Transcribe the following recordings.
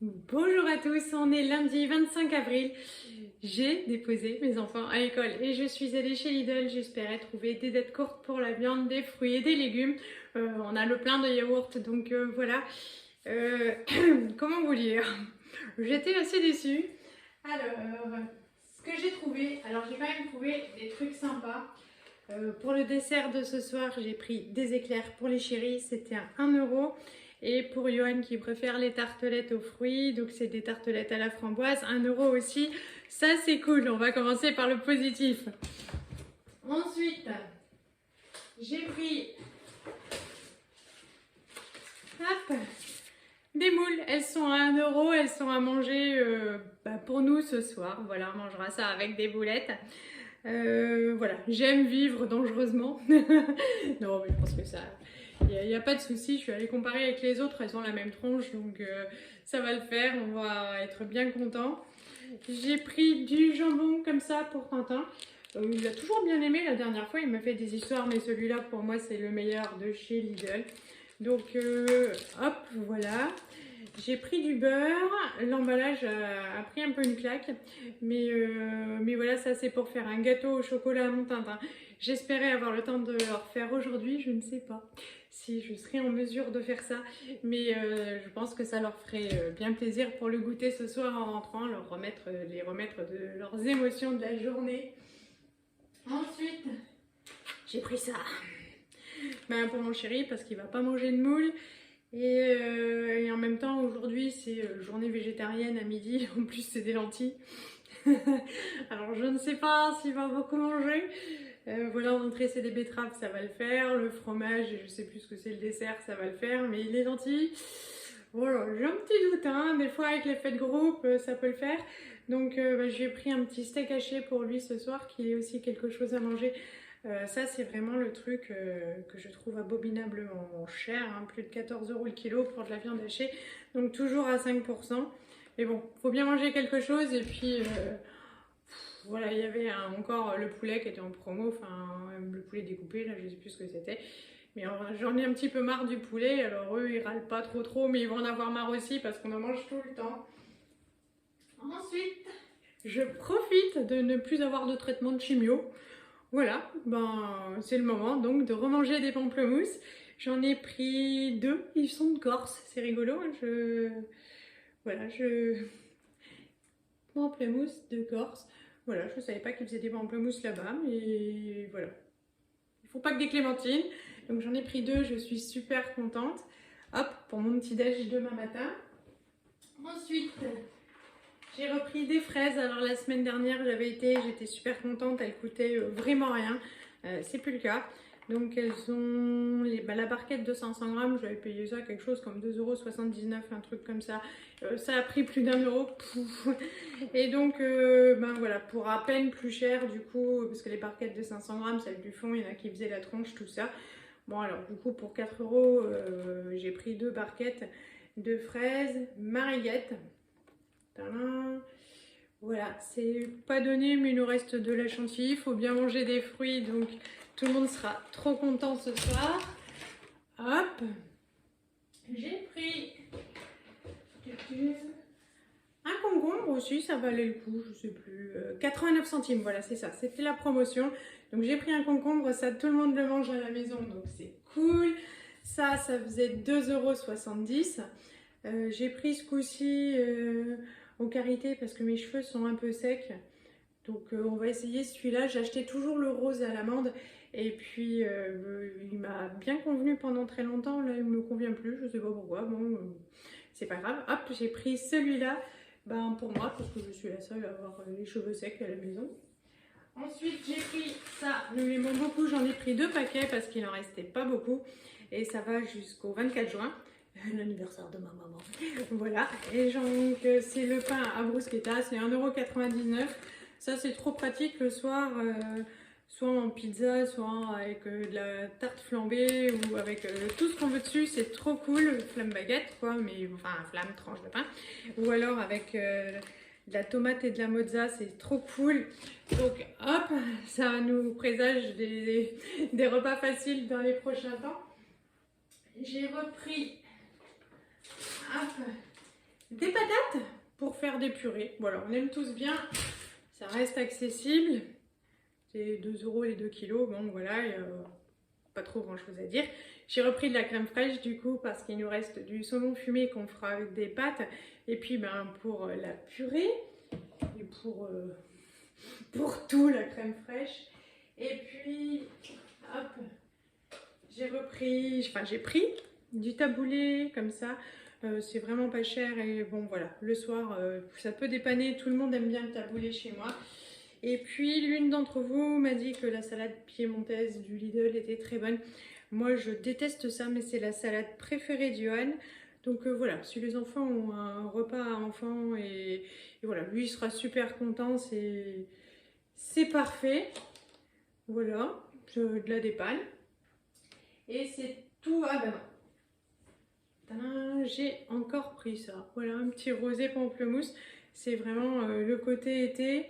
Bonjour à tous, on est lundi 25 avril. J'ai déposé mes enfants à l'école et je suis allée chez Lidl. J'espérais trouver des dates courtes pour la viande, des fruits et des légumes. On a le plein de yaourts, donc voilà. Euh, Comment vous dire? J'étais assez déçue. Alors, ce que j'ai trouvé, alors j'ai quand même trouvé des trucs sympas. Pour le dessert de ce soir, j'ai pris des éclairs pour les chéris, c'était à 1 €. Et pour Johan qui préfère les tartelettes aux fruits, donc c'est des tartelettes à la framboise, 1 € aussi. Ça c'est cool, on va commencer par le positif. Ensuite, j'ai pris hop, des moules, elles sont à 1 €, elles sont à manger pour nous ce soir. Voilà, on mangera ça avec des boulettes. Voilà, j'aime vivre dangereusement. Non, mais je pense que ça, il n'y a pas de souci. Je suis allée comparer avec les autres, elles ont la même tronche, donc ça va le faire. On va être bien content. J'ai pris du jambon comme ça pour Tintin. Il a toujours bien aimé la dernière fois. Il m'a fait des histoires, mais celui-là pour moi c'est le meilleur de chez Lidl. Donc hop, voilà. J'ai pris du beurre, l'emballage a pris un peu une claque, mais voilà, ça c'est pour faire un gâteau au chocolat à mon Tintin. J'espérais avoir le temps de le refaire aujourd'hui, je ne sais pas si je serai en mesure de faire ça, mais je pense que ça leur ferait bien plaisir pour le goûter ce soir en rentrant, les remettre de leurs émotions de la journée. Ensuite, j'ai pris ça pour mon chéri parce qu'il va pas manger de moules. Et en même temps, aujourd'hui, c'est journée végétarienne à midi. En plus, c'est des lentilles. Alors, je ne sais pas s'il va beaucoup manger. Voilà, en entrée, c'est des betteraves, ça va le faire. Le fromage, je ne sais plus ce que c'est le dessert, ça va le faire. Mais les lentilles, voilà, j'ai un petit doute. Hein. Des fois, avec l'effet de groupe, ça peut le faire. Donc, j'ai pris un petit steak haché pour lui ce soir, qui est aussi quelque chose à manger. Ça c'est vraiment le truc que je trouve abominablement cher, hein, plus de 14 € le kilo pour de la viande hachée, donc toujours à 5%. Mais bon, faut bien manger quelque chose et puis voilà, il y avait encore le poulet qui était en promo, enfin le poulet découpé, là je sais plus ce que c'était. Mais j'en ai un petit peu marre du poulet, alors eux ils râlent pas trop, mais ils vont en avoir marre aussi parce qu'on en mange tout le temps. Ensuite, je profite de ne plus avoir de traitement de chimio. Voilà, c'est le moment donc de remanger des pamplemousses. J'en ai pris 2, ils sont de Corse, c'est rigolo. Voilà, pamplemousses de Corse. Voilà, je ne savais pas qu'ils faisaient des pamplemousses là-bas, mais voilà. Il ne faut pas que des clémentines. Donc j'en ai pris 2, je suis super contente. Hop, pour mon petit déj demain matin. Ensuite, j'ai repris des fraises. Alors la semaine dernière, j'étais super contente, elles coûtaient vraiment rien. C'est plus le cas. Donc elles ont la barquette de 500 grammes, j'avais payé ça quelque chose comme 2,79 €, un truc comme ça. Ça a pris plus d'1 €. Et donc voilà, pour à peine plus cher du coup, parce que les barquettes de 500 grammes, celles du fond, il y en a qui faisaient la tronche, tout ça. Bon alors du coup pour 4 €, j'ai pris 2 barquettes de fraises mariguettes. Voilà, c'est pas donné, mais il nous reste de la chantilly. Il faut bien manger des fruits, donc tout le monde sera trop content ce soir. Hop, j'ai pris un concombre aussi, ça valait le coup, je sais plus, 89 centimes, voilà, c'est ça, c'était la promotion. Donc j'ai pris un concombre, ça tout le monde le mange à la maison, donc c'est cool. Ça faisait 2,70 €. J'ai pris ce coup-ci au Karité parce que mes cheveux sont un peu secs. Donc on va essayer celui-là. J'ai acheté toujours le rose à l'amande. Et puis il m'a bien convenu pendant très longtemps. Là il me convient plus, je sais pas pourquoi. Bon, c'est pas grave. Hop, j'ai pris celui-là pour moi parce que je suis la seule à avoir les cheveux secs à la maison. Ensuite j'ai pris ça, nous l'aimons beaucoup, j'en ai pris 2 paquets parce qu'il en restait pas beaucoup. Et ça va jusqu'au 24 juin. L'anniversaire de ma maman. Voilà, et donc c'est le pain à bruschetta, c'est 1,99 €. Ça c'est trop pratique le soir, soit en pizza, soit avec de la tarte flambée ou avec tout ce qu'on veut dessus, c'est trop cool, flamme baguette quoi, mais enfin flamme tranche de pain. Ou alors avec de la tomate et de la mozza, c'est trop cool. Donc hop, ça nous présage des repas faciles dans les prochains temps. J'ai repris des patates pour faire des purées. Voilà, on aime tous bien, ça reste accessible. C'est 2 € les 2 kilos, bon voilà, pas trop grand chose à dire. J'ai repris de la crème fraîche du coup parce qu'il nous reste du saumon fumé qu'on fera avec des pâtes. Et puis ben, pour la purée et pour tout la crème fraîche. Et puis hop, j'ai pris du taboulé comme ça. C'est vraiment pas cher et bon voilà, le soir ça peut dépanner, tout le monde aime bien le taboulé chez moi. Et puis l'une d'entre vous m'a dit que la salade piémontaise du Lidl était très bonne. Moi je déteste ça, mais c'est la salade préférée de Johan. Donc voilà, si les enfants ont un repas à enfants et voilà, lui il sera super content, c'est parfait. Voilà, de la dépanne. Et c'est tout. Ah ben non. J'ai encore pris ça. Voilà, un petit rosé pamplemousse. C'est vraiment le côté été.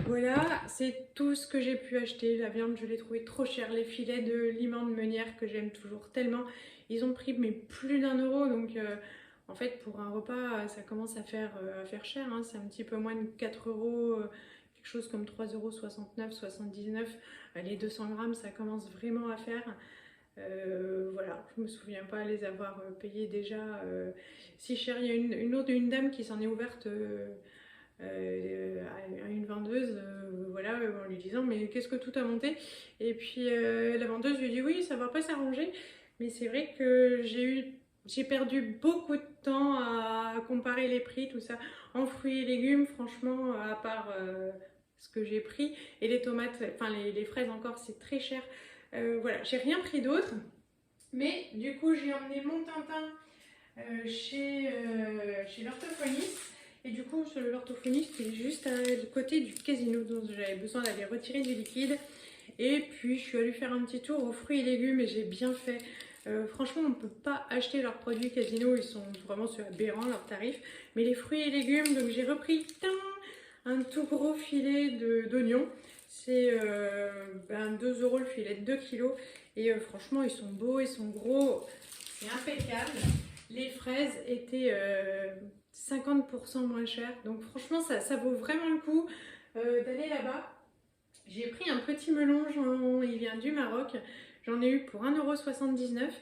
Voilà, c'est tout ce que j'ai pu acheter. La viande, je l'ai trouvé trop chère. Les filets de Liman de Meunière que j'aime toujours tellement, ils ont pris mais plus d'1 €. Donc en fait, pour un repas, ça commence à faire cher. Hein. C'est un petit peu moins de 4 €, quelque chose comme 3,69 €, 79. Les 200 grammes, ça commence vraiment à faire. Voilà, je me souviens pas les avoir payés déjà si cher. Il y a une dame qui s'en est ouverte à une vendeuse, voilà, en lui disant mais qu'est-ce que tout a monté, et puis la vendeuse lui dit oui ça va pas s'arranger, mais c'est vrai que j'ai perdu beaucoup de temps à comparer les prix, tout ça, en fruits et légumes, franchement, à part ce que j'ai pris, et les tomates, enfin les fraises encore, c'est très cher. Voilà, j'ai rien pris d'autre, mais du coup j'ai emmené mon Tintin chez l'orthophoniste, et du coup l'orthophoniste est juste à côté du casino, donc j'avais besoin d'aller retirer du liquide, et puis je suis allée faire un petit tour aux fruits et légumes et j'ai bien fait. Franchement on ne peut pas acheter leurs produits casino, ils sont vraiment aberrants leurs tarifs, mais les fruits et légumes, donc j'ai repris un tout gros filet d'oignons. C'est 2 € le filet de 2 kilos. Et franchement, ils sont beaux, ils sont gros. C'est impeccable. Les fraises étaient 50% moins chères. Donc franchement, ça vaut vraiment le coup d'aller là-bas. J'ai pris un petit melon, il vient du Maroc. J'en ai eu pour 1,79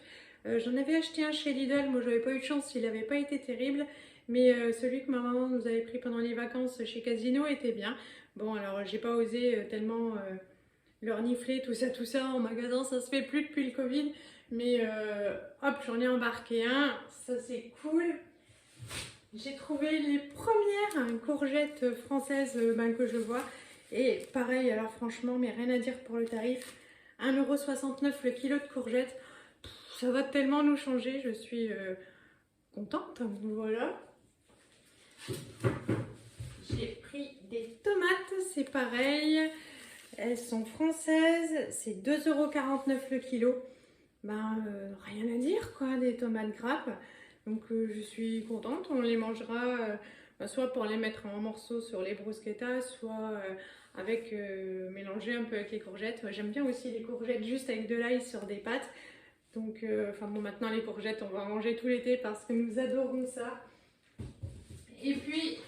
€. J'en avais acheté un chez Lidl. Moi, j'avais pas eu de chance, il n'avait pas été terrible. Mais celui que ma maman nous avait pris pendant les vacances chez Casino était bien. Bon, alors j'ai pas osé tellement leur nifler tout ça en magasin, ça se fait plus depuis le Covid. Mais hop, j'en ai embarqué un, ça c'est cool. J'ai trouvé les premières courgettes françaises que je vois. Et pareil, alors franchement, mais rien à dire pour le tarif. 1,69 € le kilo de courgettes. Ça va tellement nous changer, je suis contente. Voilà. J'ai pris des tomates, c'est pareil. Elles sont françaises, c'est 2,49 € le kilo. Rien à dire quoi, des tomates grappes. Donc je suis contente, on les mangera soit pour les mettre en morceaux sur les bruschettas, soit avec mélanger un peu avec les courgettes. J'aime bien aussi les courgettes juste avec de l'ail sur des pâtes. Donc maintenant les courgettes, on va en manger tout l'été parce que nous adorons ça. Et puis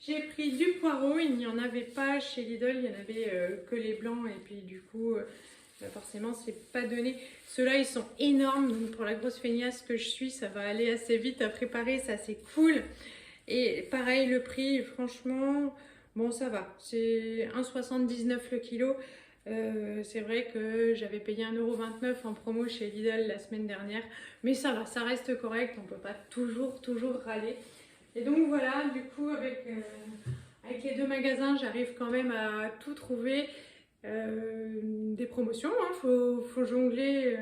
j'ai pris du poireau, il n'y en avait pas chez Lidl, il n'y en avait que les blancs, et puis du coup forcément c'est pas donné. Ceux-là ils sont énormes, donc pour la grosse feignasse que je suis, ça va aller assez vite à préparer, ça c'est cool. Et pareil, le prix, franchement, bon ça va, c'est 1,79 € le kilo. C'est vrai que j'avais payé 1,29 € en promo chez Lidl la semaine dernière, mais ça va, ça reste correct, on peut pas toujours râler. Et donc voilà, du coup avec les deux magasins, j'arrive quand même à tout trouver. Des promotions, hein, faut jongler,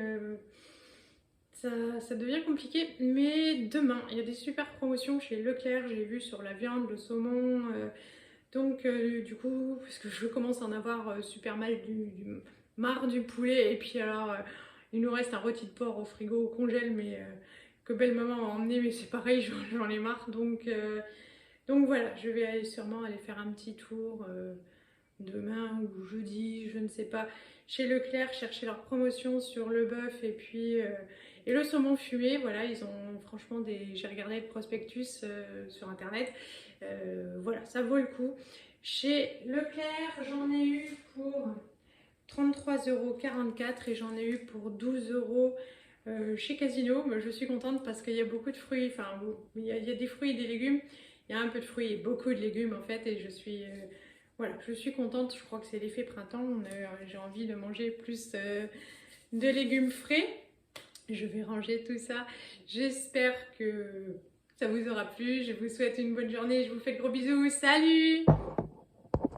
ça devient compliqué. Mais demain, il y a des super promotions chez Leclerc, j'ai vu sur la viande, le saumon. Donc du coup, parce que je commence à en avoir super mal marre du poulet. Et puis alors, il nous reste un rôti de porc au frigo, au congèle, mais que belle-maman a emmené, mais c'est pareil, j'en ai marre. Donc voilà, je vais sûrement aller faire un petit tour demain ou jeudi, je ne sais pas, chez Leclerc, chercher leur promotion sur le bœuf Et le saumon fumé, voilà, ils ont franchement j'ai regardé le prospectus sur internet, voilà, ça vaut le coup. Chez Leclerc, j'en ai eu pour 33,44 € et j'en ai eu pour 12 € chez Casino. Mais je suis contente parce qu'il y a beaucoup de fruits, enfin il y a des fruits et des légumes, il y a un peu de fruits et beaucoup de légumes en fait, et je suis voilà, je suis contente. Je crois que c'est l'effet printemps, j'ai envie de manger plus de légumes frais. Je vais ranger tout ça. J'espère que ça vous aura plu. Je vous souhaite une bonne journée. Je vous fais de gros bisous. Salut!